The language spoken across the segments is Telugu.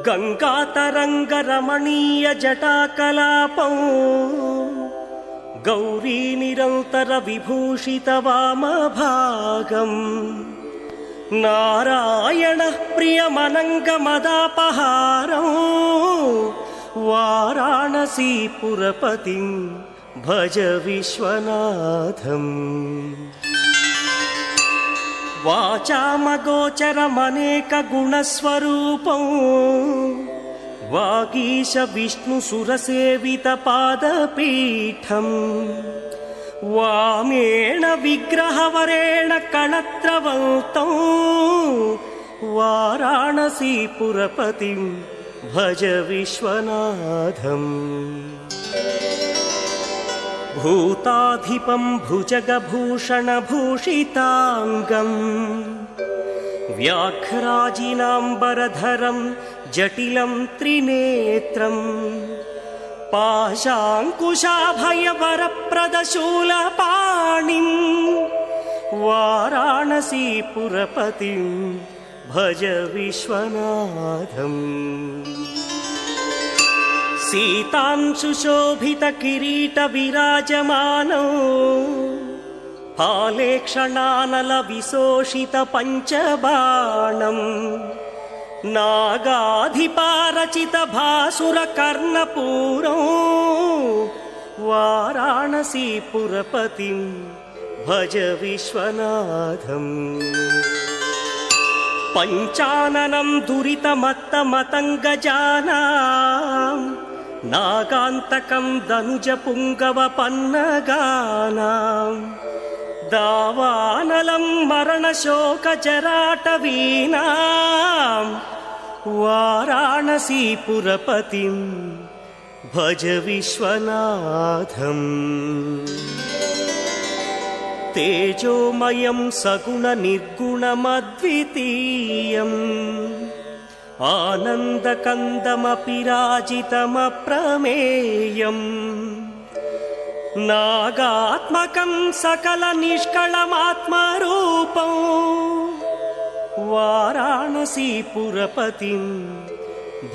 गंगातरंग रमणीय जटाकलापं गौरी निरंतर विभूषित वामभागं नारायण प्रियमनंगमदापहारं वाराणसीपुरपतिं भज विश्वनाथम्। वाचामगोचरमनेक गुणस्वरूपं वागीश विष्णुसुरसेवित पादपीठं वामेण विग्रहवरेण कणत्रवन्तं वाराणसीपुरपतिं भज विश्वनाथम्। भूताधिपं भुजगभूषणभूषितांगं व्याघ्राजिनाम्बरधरं जटिलं त्रिनेत्रं पाशाङ्कुशाभयवरप्रदशूलपाणिं वाराणसीपुरपतिं भज विश्वनाथम्। सीतांशुशोभित किरीट विराजमानौ हालेक्षणानल विशोषित पंचबाणं नागाधिपारचित भासुर कर्णपूरं वाराणसीपुरपतिं भज विश्वनाथम्। पंचाननं दुरितमत्तमतङ्गजानां नागान्तकं दनुजपुङ्गवपन्नगानां दावानलं मरणशोकजराटवीनां वाराणसीपुरपतिं भज विश्वनाथम्। तेजोमयं सगुणनिर्गुणमद्वितीयम् आनन्दकन्दमपिराजितमप्रमेयम् नागात्मकं सकलनिष्कळमात्मरूपं वाराणसीपुरपतिं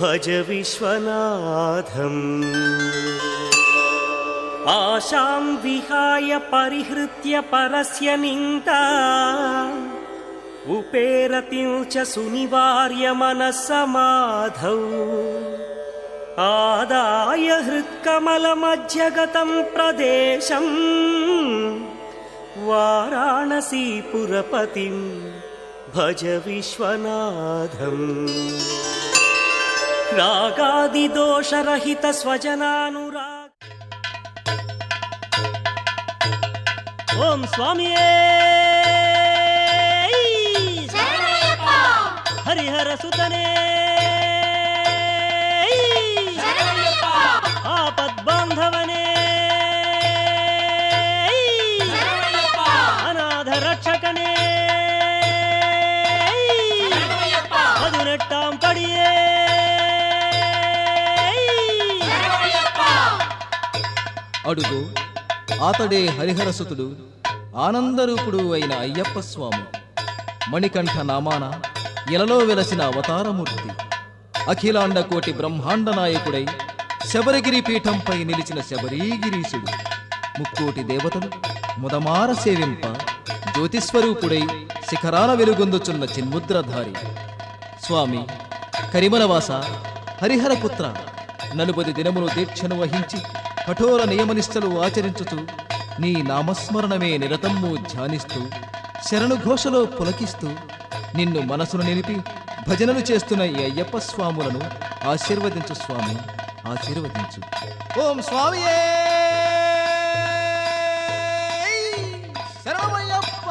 भज विश्वनाथम्। आशां विहाय परिहृत्य परस्य निन्दा उपेरतिं च सुनिवार्य मनस्समाधौ आदाय हृत्कमलमध्यगतं प्रदेशं वाराणसीपुरपतिं भज विश्वनाथम्। रागादिदोषरहित स्वजनानुराग ओम स्वामिये हरिहर सुतने आपद्बांधवने अनाथ रक्षकने पदिनेट्टां पडिये అడుగు ఆతడే హరిహరసుతుడు ఆనందరూపుడు అయిన అయ్యప్ప స్వామి మణికంఠ నామాన ఇలలో వెలసిన అవతారమూర్తి అఖిలాండ కోటి బ్రహ్మాండ నాయకుడై శబరిగిరి పీఠంపై నిలిచిన శబరీగిరీశుడు ముక్కోటి దేవతలు ముదమార సేవింప జ్యోతిస్వరూపుడై శిఖరాల వెలుగొందుచున్న చిన్ముద్రధారి స్వామి కరిమలవాస హరిహరపుత్ర నలుబది దినములు దీక్షను వహించి కఠోర నియమనిష్టలు ఆచరించుతూ నీ నామస్మరణమే నిరతమ్ము ధ్యానిస్తూ శరణుఘోషలో పులకిస్తూ నిన్ను మనసును నిలిపి భజనలు చేస్తున్న ఈ అయ్యప్ప స్వాములను ఆశీర్వదించు స్వామి, ఆశీర్వదించు. ఓం స్వామియే శరణమయ్యప్ప.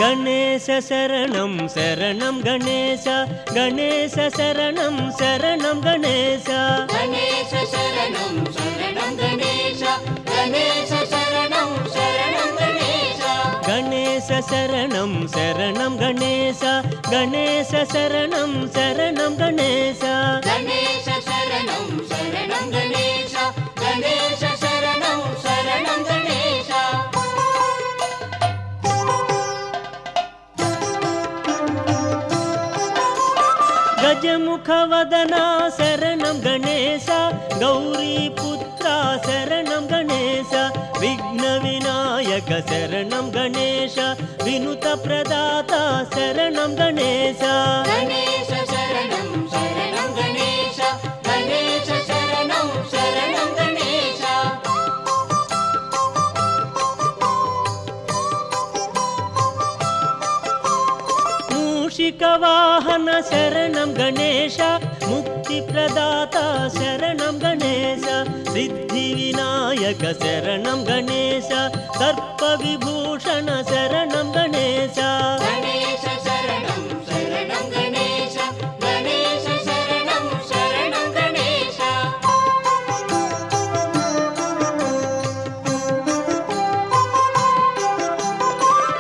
గణేశ శరణం శరణం గణేశ, గణేశ శరణం శరణం గణేశ. గణేశ శరణం శరణం గణేశ, గణేశ శరణం శరణం గణేశ. గణేశ శరణం శరణం గణేశ, గణేశ శరణం శరణం గణేశ. గణేశ శరణం శరణం గణేశ, గణేశ శరణం శరణం గణేశ. గజముఖ వదన శరణం గణేశ, గౌరీపుత్ర శరణం గణేశ. విఘ్న వినాయక శరణం గణేశ, వినుత ప్రదాత శరణం గణేశ. గణేశ శరణం శరణం గణేశ, గణేశ శరణం శరణం గణేశ. మూషిక వాహన శరణం గణేశ, ముక్తి ప్రదాత శరణం గణేశ. సిద్ధి వినాయక శరణం గణేశ, సర్ప విభూషణ శరణం గణేశ. గణేశ శరణం శరణం గణేశ, గణేశ శరణం శరణం గణేశ.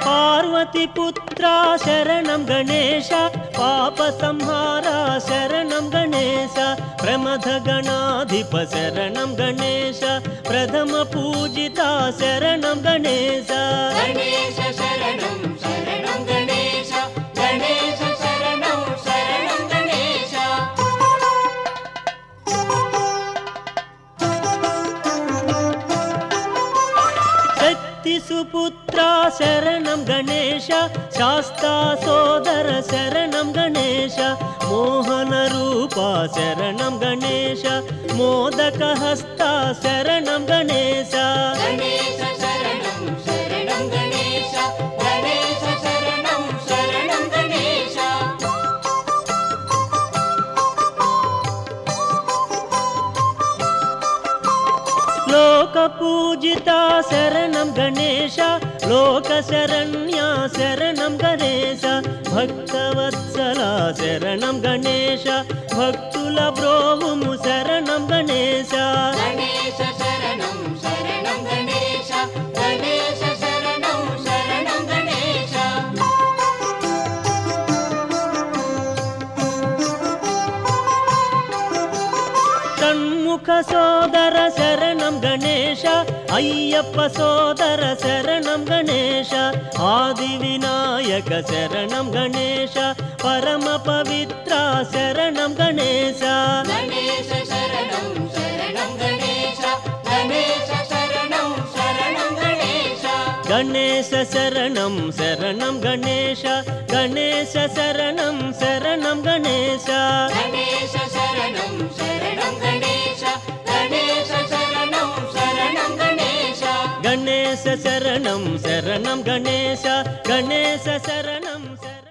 పార్వతి పుత్ర శరణం గణేశ, పాప సంహార శరణం గణేశ. ప్రమథ గణాధిప శరణం గణేశ, ప్రథమ పూజిత శరణం గణేశ. గణేశ శరణం శరణం గణేశ, గణేశ శరణం శరణం గణేశ. శక్తి సుపుత్ర శరణం గణేశ, శాస్తా సోదర శరణం గణేశ. మోహన రూప శరణం గణేశ, మోదక హస్త శరణం గణేశ. గణేశ శరణం శరణం గణేశ, గణేశ శరణం శరణం గణేశ. లోక పూజిత శరణం గణేశ, లోక శరణ్య శరణం గణేశ. భక్తవత్సల శరణం గణేశ, భక్తుల బ్రోవుము శరణం గణేశ. గణేశ శరణం శరణం గణేశ, గణేశ శరణం శరణం గణేశ. షణ్ముఖ సోదర శరణం గణేశ, అయ్యప్ప సోదర శరణం గణేశ. ఆది వినాయక శరణం గణేశ, పరమ పవిత్ర శరణం గణేశ. గణేశ శరణం శరణం గణేశ, గణేశ శరణం శరణం గణేశ. గణేశ శరణం శరణం గణేశ, గణేశ శరణం శరణం గణేశ. గణేశ శరణం శరణం గణేశ, గణేశ శరణం శరణం గణేశ. గణేశ శరణం శరణం గణేశ, గణేశ శరణం శరణం.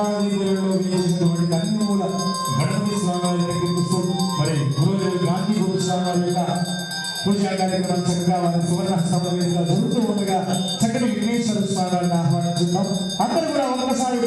దేవాలయంలో వేసినటువంటి కన్నుమూల గణపతి స్వామి కీర్తిస్తూ మరి గురుదేవులు గాంధీ గురు స్వామి యొక్క పూజా కార్యక్రమం చక్కగా వారి సువర్ణ స్తంభ వేదికగా జరుగుతూ ఉండగా చక్కటి విఘ్నేశ్వర స్వామి వారిని ఆహ్వానించున్నాం. అందరూ కూడా ఒక్కసారి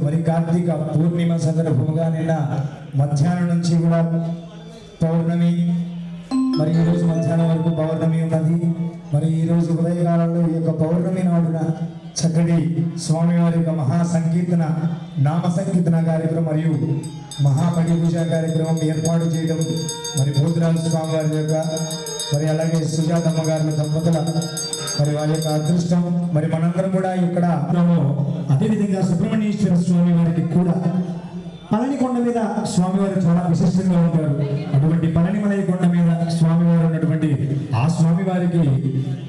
మరి కార్తీక పూర్ణిమ సందర్భంగా నిన్న మధ్యాహ్నం నుంచి కూడా పౌర్ణమి, మరి ఈరోజు మధ్యాహ్నం వరకు పౌర్ణమి ఉన్నది. మరి ఈరోజు ఉదయకాలంలో ఈ యొక్క పౌర్ణమి నాడున చక్కటి స్వామివారి యొక్క మహా సంకీర్తన నామ సంకీర్తన కార్యక్రమం మరియు మహాపడి పూజ కార్యక్రమం ఏర్పాటు చేయడం మరి భూతరాజు స్వామి వారి యొక్క మరి అలాగే సుజాతమ్మ గారి దంపతుల మరి వారి యొక్క అదృష్టం. మరి మనందరం కూడా ఇక్కడ అదేవిధంగా సుబ్రహ్మణ్యేశ్వర స్వామి వారికి కూడా పళని కొండ మీద స్వామివారు చాలా విశిష్టంగా ఉంటారు. అటువంటి పళనిమలై కొండ మీద స్వామివారు ఉన్నటువంటి ఆ స్వామివారికి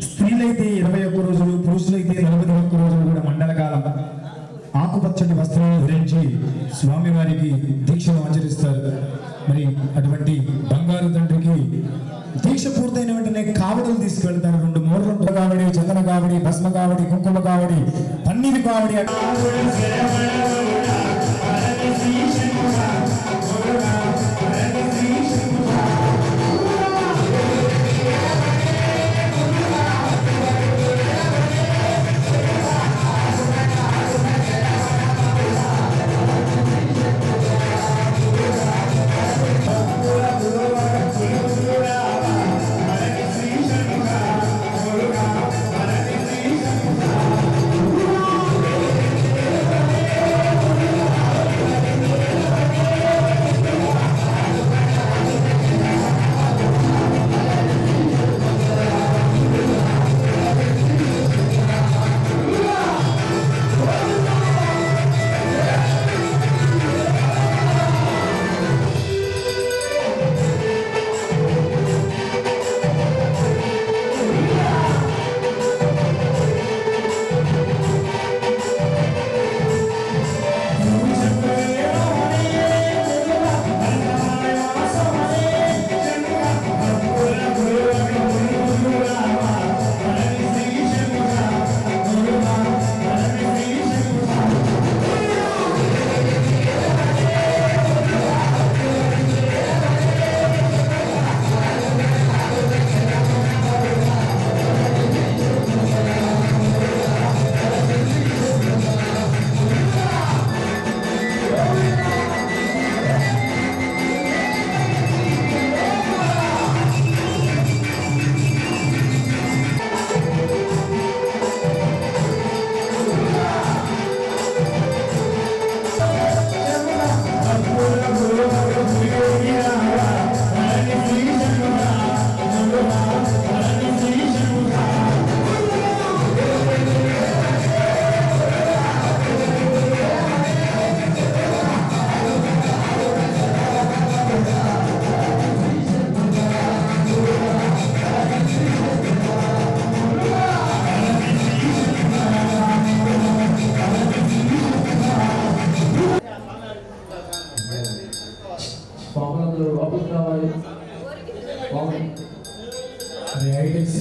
స్త్రీలైతే 21 రోజులు, పురుషులైతే 41 రోజులు కూడా మండలకాలం ఆకుపచ్చటి వస్త్రాలను ధరించి స్వామివారికి దీక్షను ఆచరిస్తారు. మరి అటువంటి బంగారు తండ్రికి దీక్ష పూర్తయిన వెంటనే కావడలు తీసుకెళ్తారు. 2 మూరలు కావడి, చందన కావడి, భస్మ కావడి, కుంకుమ కావడి, పన్నీరు కావడి. మరి ఐటెక్స్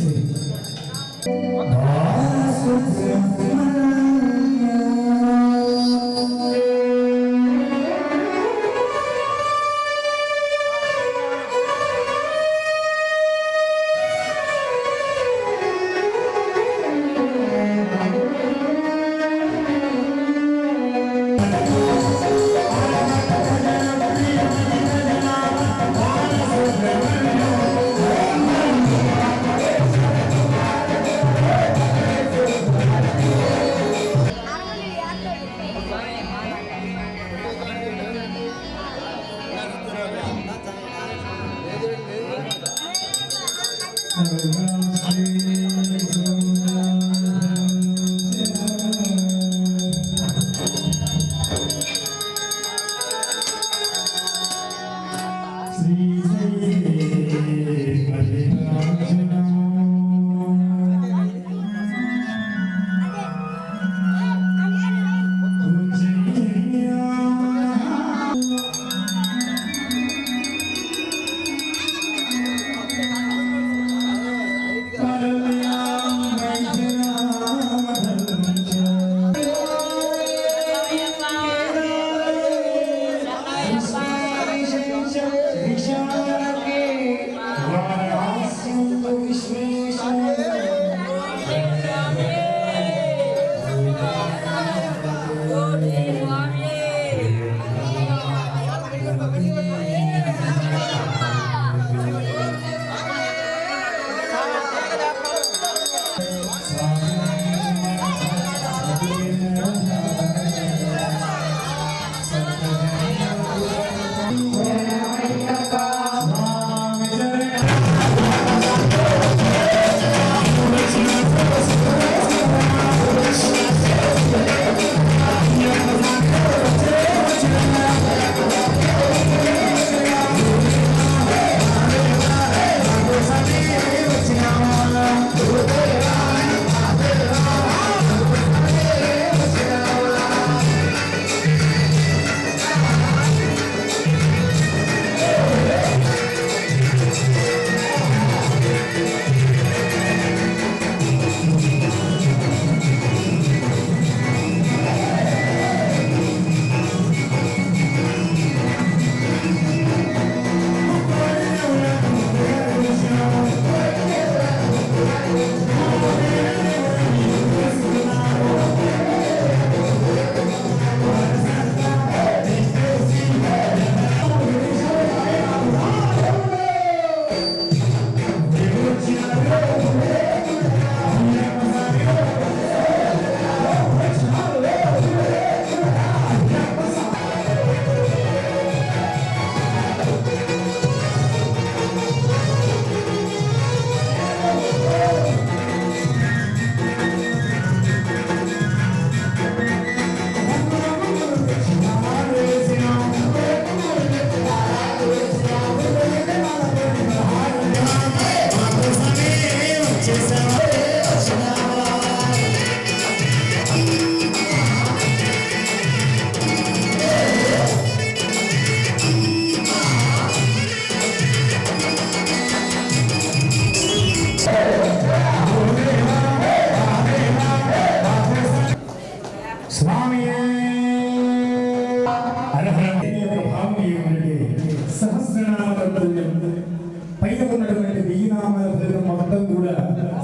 పైన ఉన్నటువంటి 1000 నామాల ఫలితం మొత్తం కూడా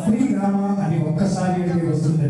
శ్రీరామ అని ఒక్కసారి వస్తుంది.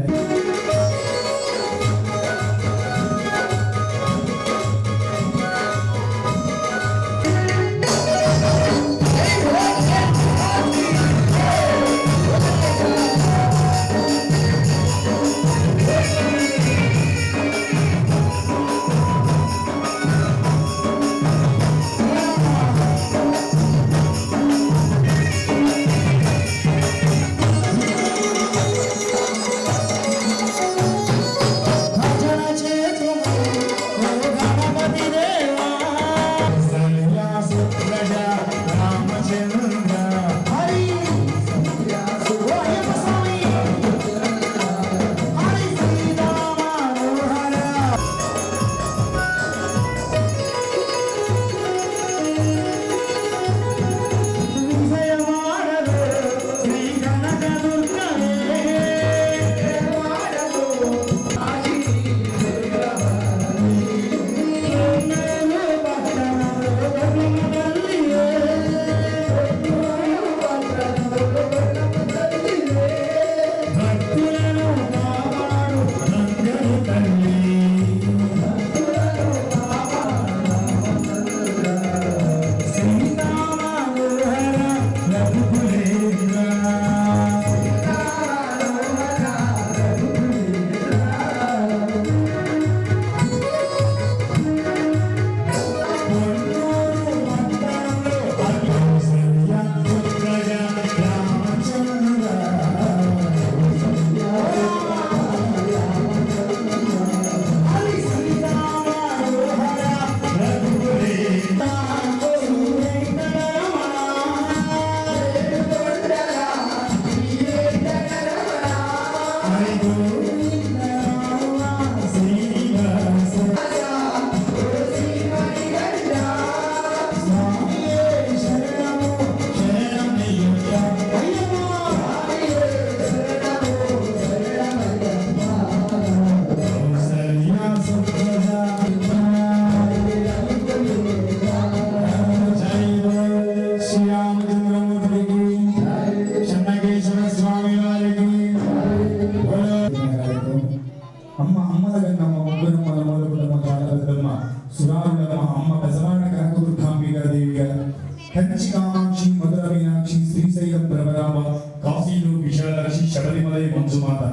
దర్శి శబరిమలై మంజుమాత.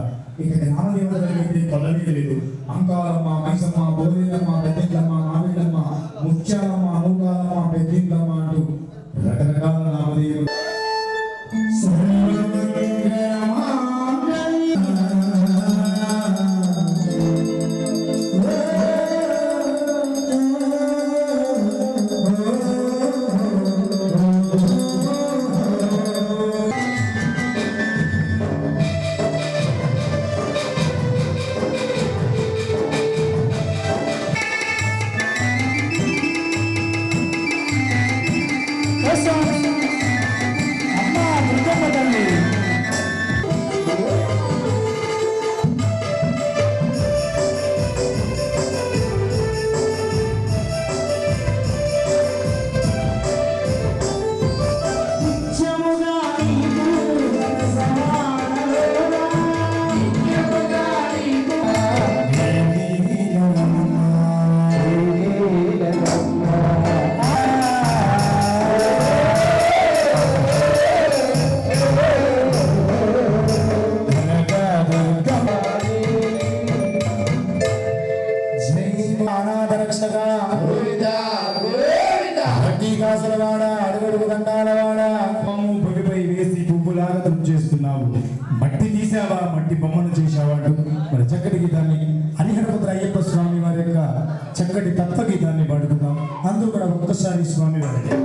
ఇక జ్ఞానదేవతలకైతే కొలనే లేదు. అంకాలమ్మ, మైసమ్మ, బోలేరమ్మ, పెద్దింట్లమ్మ, మావిళ్ళమ్మ, ముత్యాలమ్మ, నూకాలమ్మ, పెద్దింట్లమ్మ అంటూ రకరకాల నామదేవులు. అడుగడుగు దండాలవాడ పొడిపై వేసి పువ్వులాగా చేస్తున్నావు. మట్టి తీసావా, మట్టి బొమ్మను చేసావాడు. మరి చక్కటి గీతాన్ని హరిహరపుత్ర అయ్యప్ప స్వామి వారి యొక్క చక్కటి తత్వగీతాన్ని పాడుకుందాం. అందుకు కూడా ఒక్కసారి స్వామి వారికి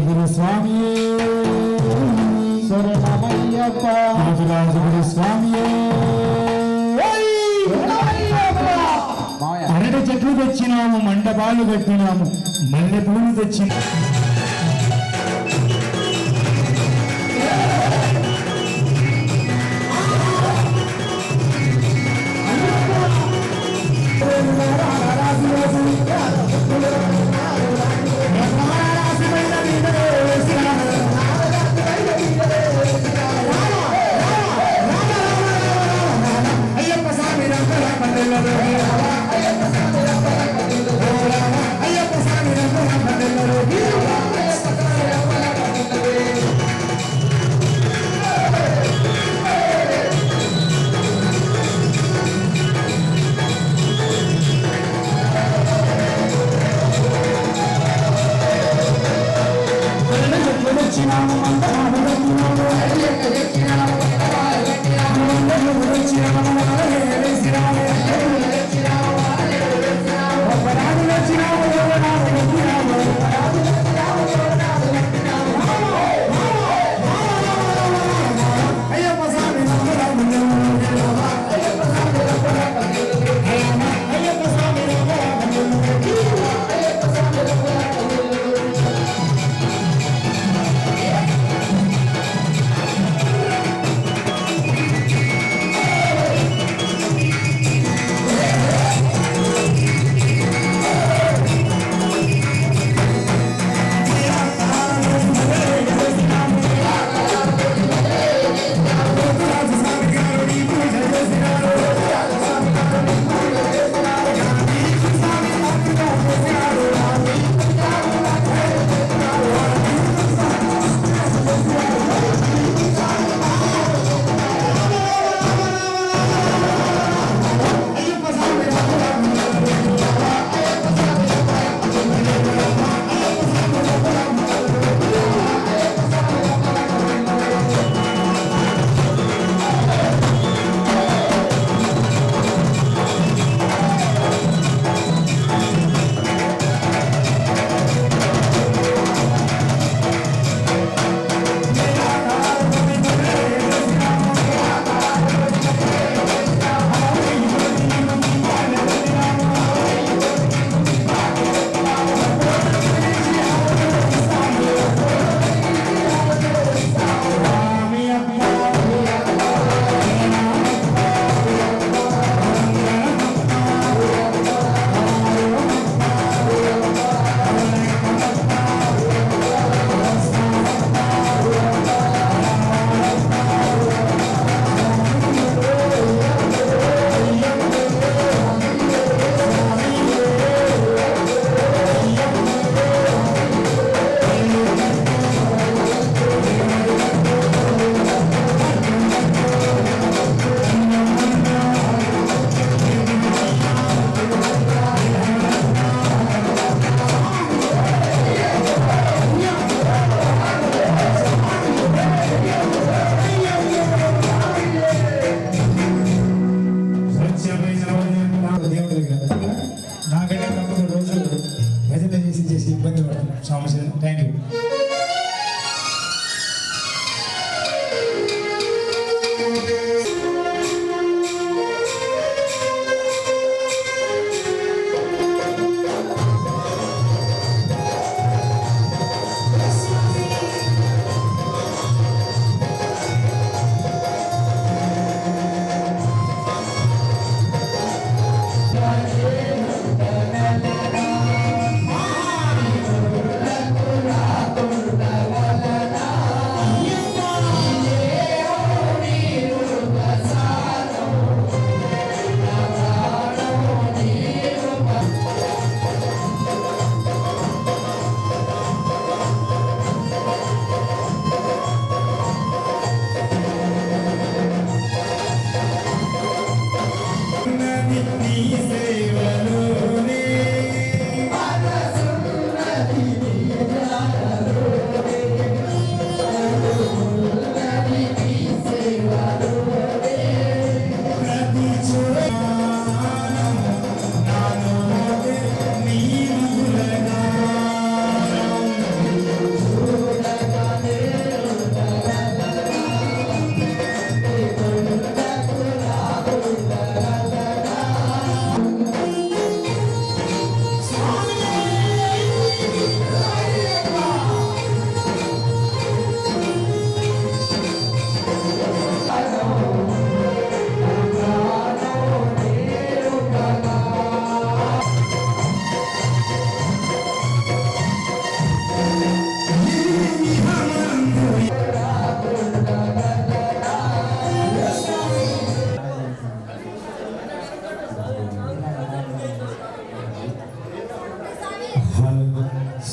గురు స్వామి శరణమయ్యప్ప గురు స్వామి. అరటి చెట్లు తెచ్చినాము, మండపాలు కట్టినాము, మల్లె పూలు తెచ్చినాము.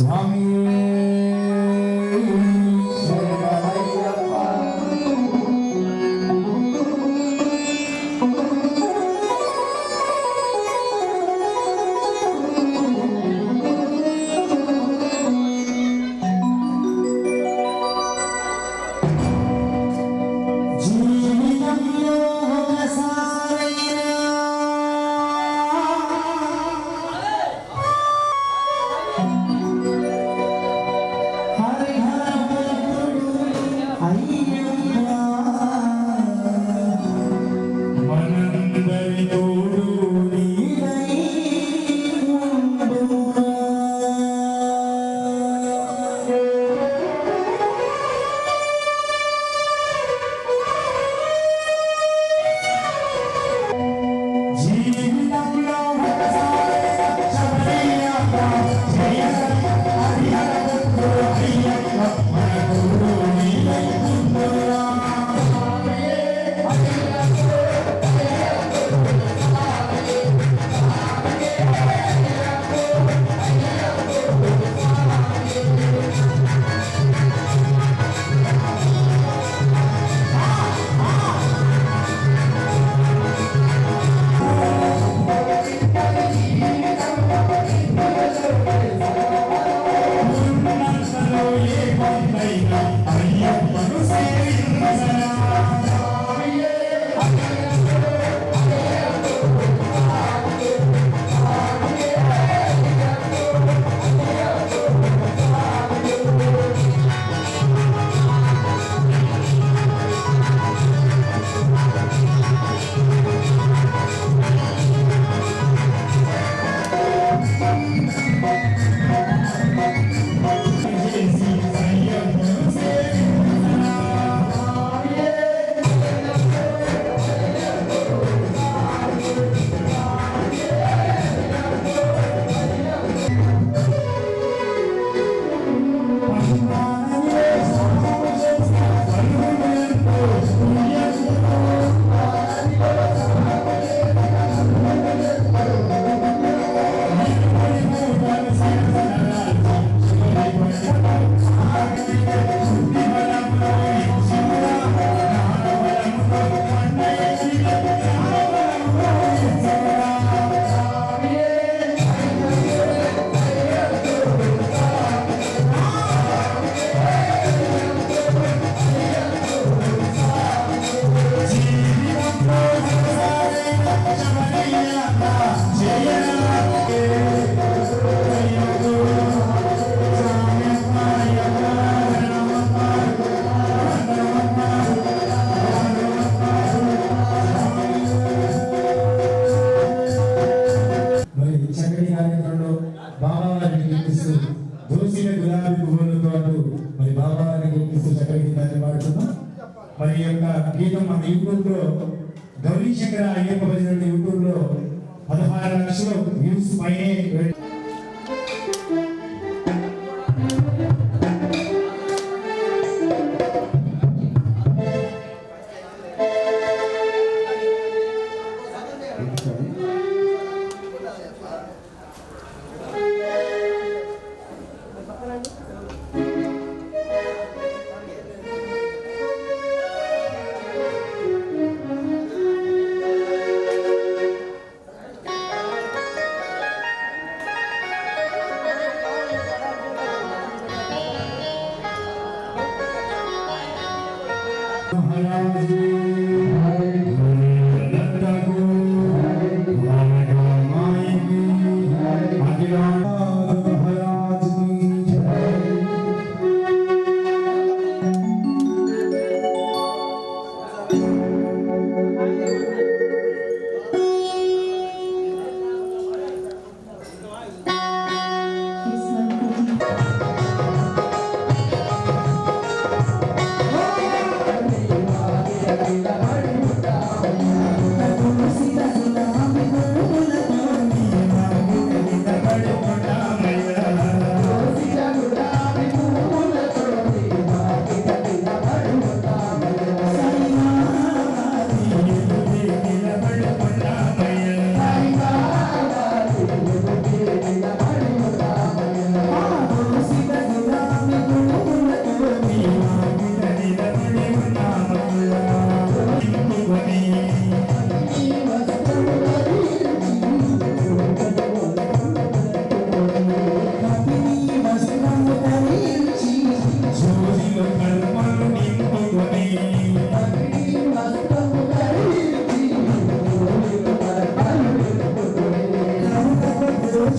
స్వామి మరి యొక్క గీతం మన యూట్యూబ్ లో గౌరీ శంకర అయ్యప్ప భజన యూట్యూబ్ లో 16 లక్షల వ్యూస్ పైనే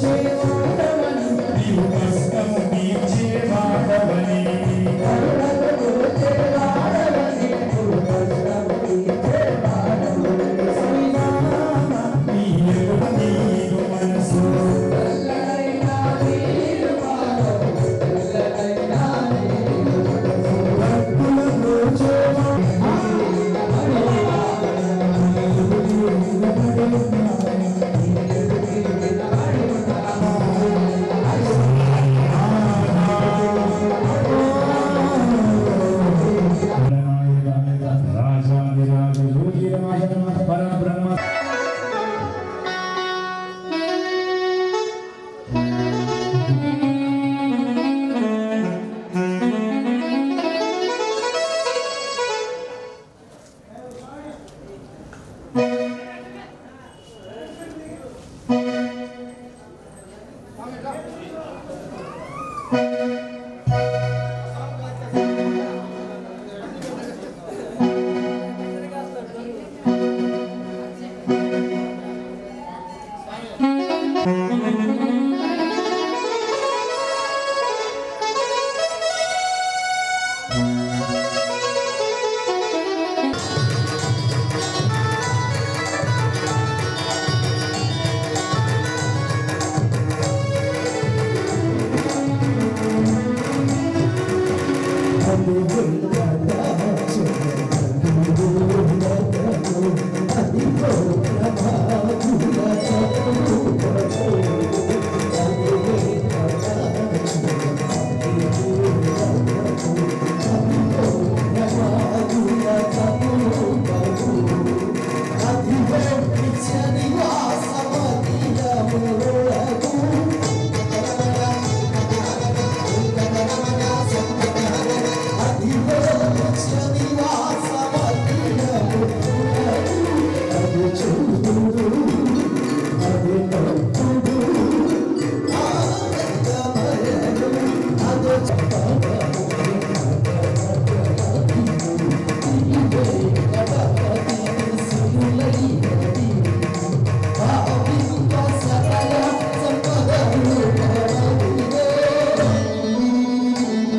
నీవు కష్టము తీర్చేవాడవని నీ ఎరుక నీదు మనసు